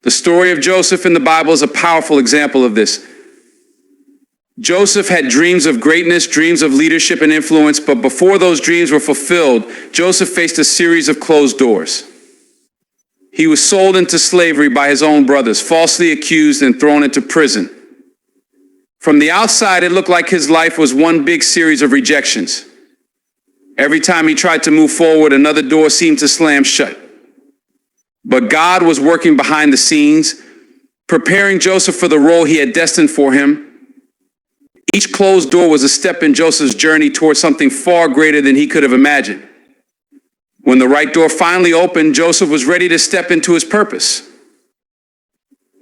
The story of Joseph in the Bible is a powerful example of this. Joseph had dreams of greatness, dreams of leadership and influence, but before those dreams were fulfilled, Joseph faced a series of closed doors. He was sold into slavery by his own brothers, falsely accused and thrown into prison. From the outside, it looked like his life was one big series of rejections. Every time he tried to move forward, another door seemed to slam shut. But God was working behind the scenes, preparing Joseph for the role he had destined for him. Each closed door was a step in Joseph's journey towards something far greater than he could have imagined. When the right door finally opened, Joseph was ready to step into his purpose.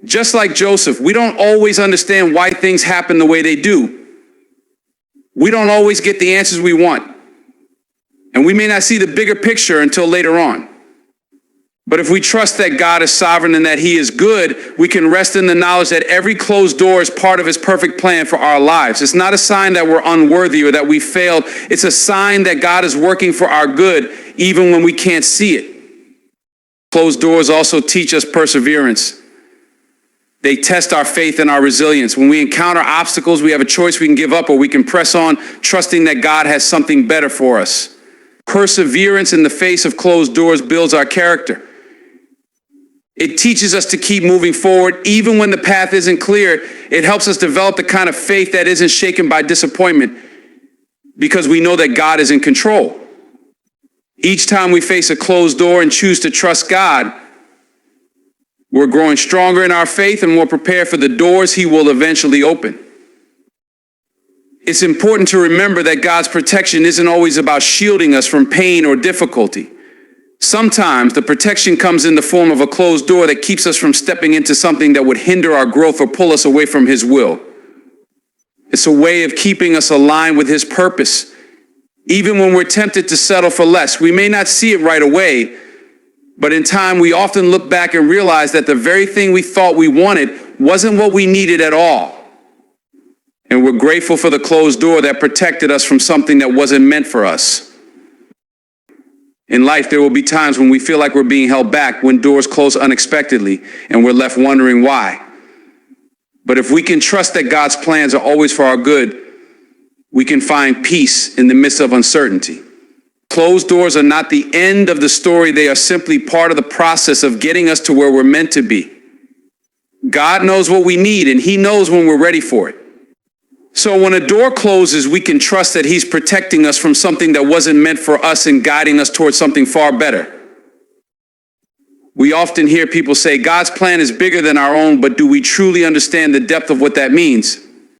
Just like Joseph, we don't always understand why things happen the way they do. We don't always get the answers we want. And we may not see the bigger picture until later on. But if we trust that God is sovereign and that He is good, we can rest in the knowledge that every closed door is part of His perfect plan for our lives. It's not a sign that we're unworthy or that we failed. It's a sign that God is working for our good, even when we can't see it. Closed doors also teach us perseverance. They test our faith and our resilience. When we encounter obstacles, we have a choice: we can give up or we can press on, trusting that God has something better for us. Perseverance in the face of closed doors builds our character. It teaches us to keep moving forward even when the path isn't clear. It helps us develop the kind of faith that isn't shaken by disappointment because we know that God is in control. Each time we face a closed door and choose to trust God, we're growing stronger in our faith and more prepared for the doors He will eventually open. It's important to remember that God's protection isn't always about shielding us from pain or difficulty. Sometimes the protection comes in the form of a closed door that keeps us from stepping into something that would hinder our growth or pull us away from His will. It's a way of keeping us aligned with His purpose. Even when we're tempted to settle for less, we may not see it right away, but in time we often look back and realize that the very thing we thought we wanted wasn't what we needed at all. And we're grateful for the closed door that protected us from something that wasn't meant for us. In life, there will be times when we feel like we're being held back, when doors close unexpectedly, and we're left wondering why. But if we can trust that God's plans are always for our good, we can find peace in the midst of uncertainty. Closed doors are not the end of the story. They are simply part of the process of getting us to where we're meant to be. God knows what we need, and He knows when we're ready for it. So when a door closes, we can trust that He's protecting us from something that wasn't meant for us and guiding us towards something far better. We often hear people say, God's plan is bigger than our own, but do we truly understand the depth of what that means?